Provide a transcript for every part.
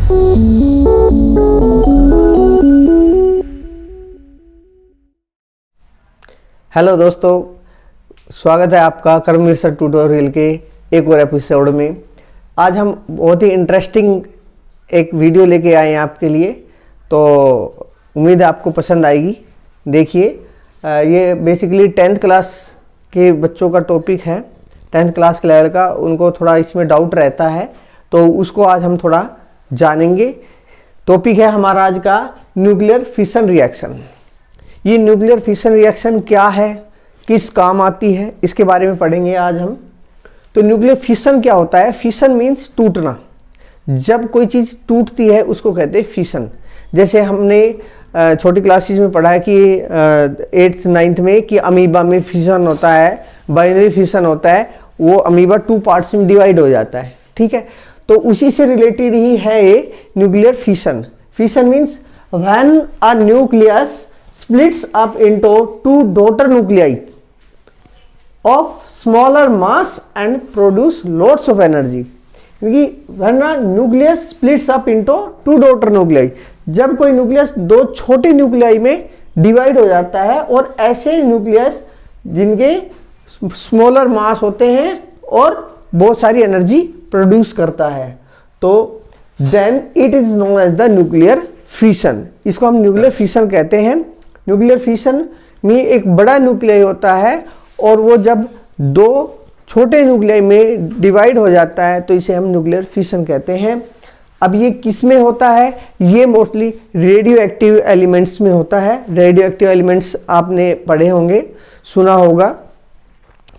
Hello दोस्तों, स्वागत है आपका कर्मवीर सर ट्यूटोरियल के एक और एपिसोड में। आज हम बहुत ही इंटरेस्टिंग एक वीडियो लेके आए हैं आपके लिए, तो उम्मीद है आपको पसंद आएगी। देखिए, ये बेसिकली 10th क्लास के बच्चों का टॉपिक है। 10th क्लास के लेवल का उनको थोड़ा इसमें डाउट रहता है, तो उसको आज हम थोड़ा जानेंगे। टॉपिक है हमारा आज का न्यूक्लियर फिशन रिएक्शन। ये न्यूक्लियर फिशन रिएक्शन क्या है, किस काम आती है, इसके बारे में पढ़ेंगे आज हम। तो न्यूक्लियर फिशन क्या होता है? फिशन मीन्स टूटना। जब कोई चीज़ टूटती है उसको कहते हैं फिशन। जैसे हमने छोटी क्लासेस में पढ़ा है कि 8th 9th में कि अमीबा में फिशन होता है, बाइनरी फिशन होता है। वो अमीबा 2 पार्ट्स में डिवाइड हो जाता है, ठीक है। तो उसी से रिलेटेड ही है ये nuclear fission. Fission means when a nucleus splits up into 2 daughter nuclei of smaller mass and produce lots of energy। क्योंकि when a nucleus splits up into 2 daughter nuclei, जब कोई न्यूक्लियस 2 छोटे न्यूक्लियाई में divide हो जाता है और ऐसे न्यूक्लियस जिनके स्मॉलर मास होते हैं और बहुत सारी एनर्जी प्रोड्यूस करता है, तो then it is known as the nuclear fission. इसको हम न्यूक्लियर फिशन कहते हैं। न्यूक्लियर फिशन में एक बड़ा न्यूक्लियाई होता है और वो जब 2 छोटे न्यूक्लियाई में डिवाइड हो जाता है तो इसे हम न्यूक्लियर फिशन कहते हैं। अब ये किस में होता है? ये मोस्टली रेडियो एक्टिव एलिमेंट्स में होता है। रेडियो एक्टिव एलिमेंट्स आपने पढ़े होंगे, सुना होगा।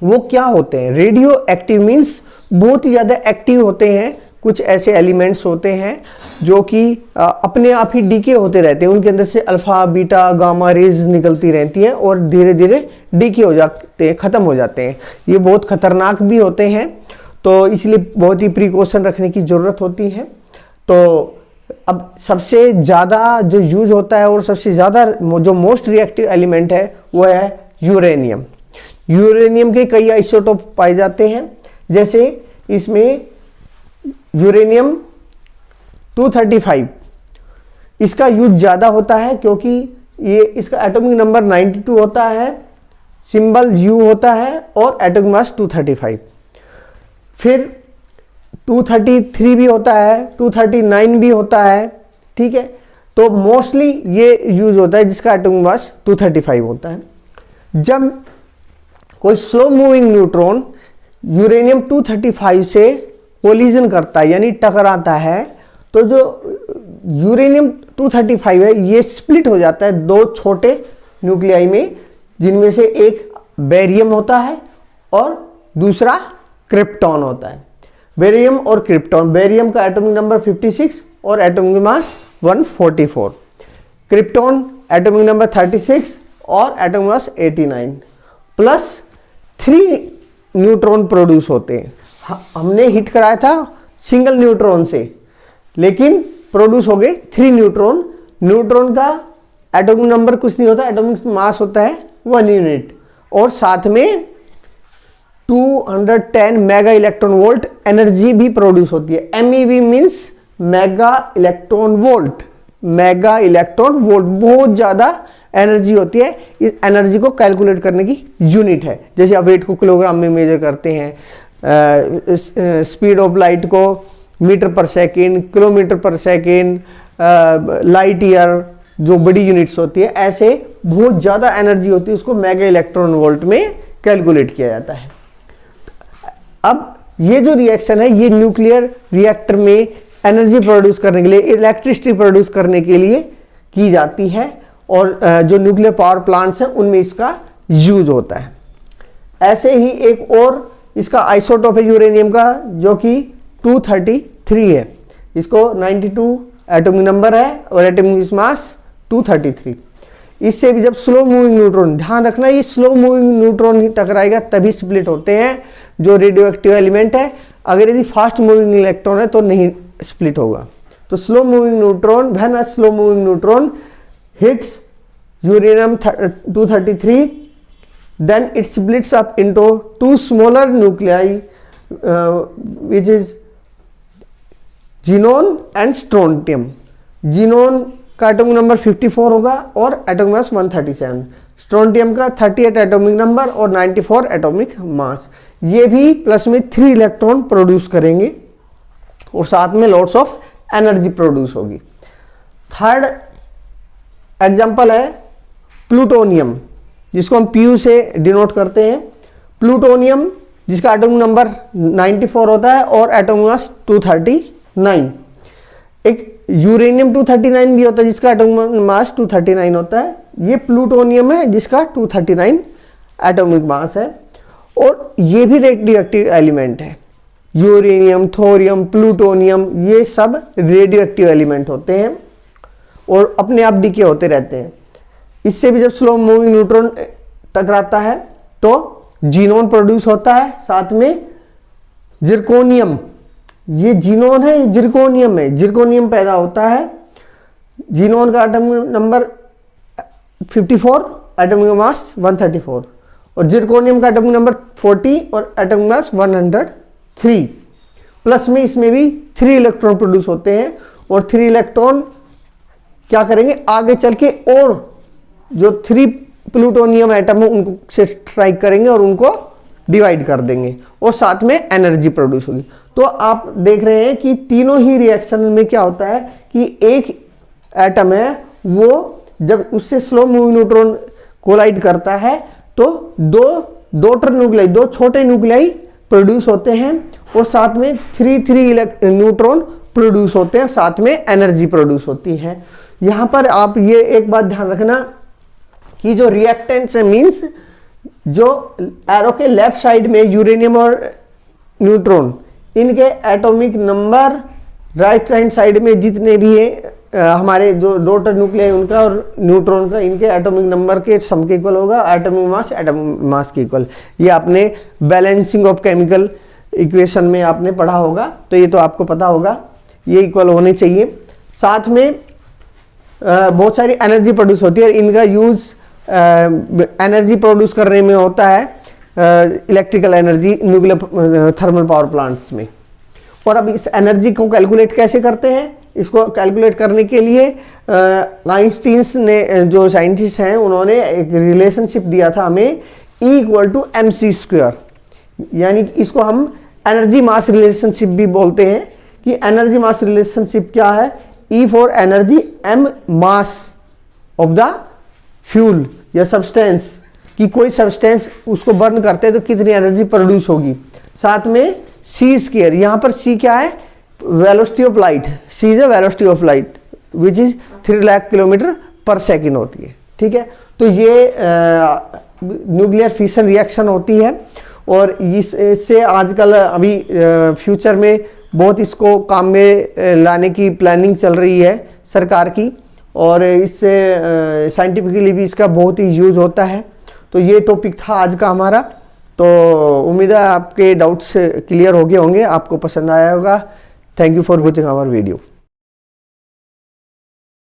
वो क्या होते हैं? रेडियो एक्टिव मीन्स बहुत ही ज़्यादा एक्टिव होते हैं। कुछ ऐसे एलिमेंट्स होते हैं जो कि अपने आप ही डीके होते रहते हैं। उनके अंदर से अल्फा बीटा गामा रेज निकलती रहती हैं और धीरे धीरे डीके हो जाते हैं, ख़त्म हो जाते हैं। ये बहुत खतरनाक भी होते हैं, तो इसलिए बहुत ही प्रिकॉशन रखने की ज़रूरत होती है। तो अब सबसे ज़्यादा जो यूज होता है और सबसे ज़्यादा जो मोस्ट रिएक्टिव एलिमेंट है वो है यूरेनियम। यूरेनियम के कई आइसोटोप पाए जाते हैं। जैसे इसमें यूरेनियम 235, इसका यूज ज़्यादा होता है क्योंकि ये इसका एटॉमिक नंबर 92 होता है, सिंबल U होता है और एटॉमिक मास 235। फिर 233 भी होता है, 239 भी होता है, ठीक है। तो मोस्टली ये यूज होता है जिसका एटॉमिक मास 235 होता है। जब कोई स्लो मूविंग न्यूट्रॉन यूरेनियम 235 से कोलिजन करता है यानी टकराता है, तो जो यूरेनियम 235 है ये स्प्लिट हो जाता है 2 छोटे न्यूक्लियाई में, जिनमें से एक बेरियम होता है और दूसरा क्रिप्टॉन होता है। बेरियम और क्रिप्टॉन, बेरियम का एटॉमिक नंबर 56 और atomic mass 144, krypton atomic number 36 और atomic mass 89, plus 3 neutron produce होते हैं। हमने हिट कराया था सिंगल न्यूट्रॉन से, लेकिन प्रोड्यूस हो गए 3 न्यूट्रॉन। न्यूट्रॉन का एटॉमिक नंबर कुछ नहीं होता, एटॉमिक मास होता है 1 यूनिट और साथ में 210 मेगा इलेक्ट्रॉन वोल्ट एनर्जी भी प्रोड्यूस होती है। MEV means mega electron volt. Mega electron volt बहुत ज़्यादा एनर्जी होती है। इस एनर्जी को कैलकुलेट करने की यूनिट है। जैसे आप वेट को किलोग्राम में मेजर करते हैं, स्पीड ऑफ लाइट को मीटर पर सेकेंड, किलोमीटर पर सेकेंड, लाइट ईयर जो बड़ी यूनिट्स होती है, ऐसे बहुत ज़्यादा एनर्जी होती है, उसको मेगा इलेक्ट्रॉन वोल्ट में कैलकुलेट किया जाता है। अब ये जो रिएक्शन है ये न्यूक्लियर रिएक्टर में एनर्जी प्रोड्यूस करने के लिए, इलेक्ट्रिसिटी प्रोड्यूस करने के लिए की जाती है और जो न्यूक्लियर पावर प्लांट्स हैं उनमें इसका यूज होता है। ऐसे ही एक और इसका आइसोटोप है यूरेनियम का जो कि 233 है। इसको 92 एटॉमिक नंबर है और एटॉमिक मास 233। इससे भी जब स्लो मूविंग न्यूट्रॉन, ध्यान रखना ये स्लो मूविंग न्यूट्रॉन ही टकराएगा तभी स्प्लिट होते हैं जो रेडियो एक्टिव एलिमेंट है। अगर यदि फास्ट मूविंग इलेक्ट्रॉन है तो नहीं स्प्लिट होगा। तो slow moving neutron, when a slow moving neutron hits uranium 233, then it splits up into two smaller nuclei, which is xenon and strontium. Xenon का atomic number 54 होगा और एटॉमिक मास 137, स्ट्रोंटियम का 38 atomic number और 94 atomic mass. ये भी plus में 3 electron produce करेंगे और साथ में लॉट्स ऑफ एनर्जी प्रोड्यूस होगी। थर्ड एग्जांपल है प्लूटोनियम, जिसको हम Pu से डिनोट करते हैं। प्लूटोनियम जिसका एटॉमिक नंबर 94 होता है और एटॉमिक मास 239। एक यूरेनियम 239 भी होता है जिसका एटॉमिक मास 239 होता है। ये प्लूटोनियम है जिसका 239 एटॉमिक मास है और ये भी रेडियो एक्टिव एलिमेंट है। यूरेनियम, थोरियम, प्लूटोनियम ये सब रेडियो एक्टिव एलिमेंट होते हैं और अपने आप डीके होते रहते हैं। इससे भी जब स्लो मूविंग न्यूट्रॉन टकराता है तो जीनोन प्रोड्यूस होता है, साथ में जिरकोनियम, ये जीनोन है, ये जिरकोनियम है, जिरकोनियम पैदा होता है। जीनोन का एटॉमिक नंबर 54, एटॉमिक मास 134 और जिरकोनियम का एटॉमिक नंबर 40 और एटॉमिक मास 103। प्लस में इसमें भी 3 इलेक्ट्रॉन प्रोड्यूस होते हैं और 3 इलेक्ट्रॉन क्या करेंगे आगे चल के और जो 3 प्लूटोनियम एटम है उनको से स्ट्राइक करेंगे और उनको डिवाइड कर देंगे और साथ में एनर्जी प्रोड्यूस होगी। तो आप देख रहे हैं कि तीनों ही रिएक्शन में क्या होता है कि एक एटम है वो जब उससे स्लो मूविंग न्यूट्रॉन कोलाइड करता है तो दो डॉटर न्यूक्लियाई, 2 छोटे न्यूक्लियाई प्रोड्यूस होते हैं और साथ में 3 न्यूट्रॉन प्रोड्यूस होते हैं, साथ में एनर्जी प्रोड्यूस होती है। यहाँ पर आप ये एक बात ध्यान रखना कि जो रिएक्टेंट्स है मीन्स जो एरो के लेफ्ट साइड में यूरेनियम और न्यूट्रॉन, इनके atomic number right hand side में जितने भी है हमारे जो डॉटर न्यूक्लियाई उनका और न्यूट्रॉन का, इनके एटॉमिक नंबर के सम के इक्वल होगा, एटॉमिक मास के इक्वल। ये आपने बैलेंसिंग ऑफ केमिकल इक्वेशन में आपने पढ़ा होगा, तो ये तो आपको पता होगा, ये इक्वल होने चाहिए। साथ में बहुत सारी एनर्जी प्रोड्यूस होती है, इनका यूज एनर्जी प्रोड्यूस करने में होता है, electrical energy nuclear thermal power plants में। और अब इस एनर्जी को कैलकुलेट कैसे करते हैं, इसको कैलकुलेट करने के लिए आइंस्टीन्स ने जो साइंटिस्ट हैं उन्होंने एक रिलेशनशिप दिया था हमें E=mc², यानी इसको हम एनर्जी मास रिलेशनशिप भी बोलते हैं कि एनर्जी मास रिलेशनशिप क्या है, E for energy, M mass of the fuel या सब्सटेंस, कि कोई सब्सटेंस उसको बर्न करते हैं तो कितनी एनर्जी प्रोड्यूस होगी, साथ में C², यहाँ पर C क्या है, velocity of light, C is velocity of light which is 3 lakh kilometre पर सेकेंड होती है। ठीक है, तो ये न्यूक्लियर फिशन रिएक्शन होती है और इससे आजकल अभी फ्यूचर में बहुत इसको काम में लाने की प्लानिंग चल रही है सरकार की और इससे साइंटिफिकली भी इसका बहुत ही यूज होता है। तो ये टॉपिक था आज का हमारा, तो उम्मीद है आपके डाउट्स क्लियर हो गए होंगे, आपको पसंद आया होगा। Thank you for watching our video.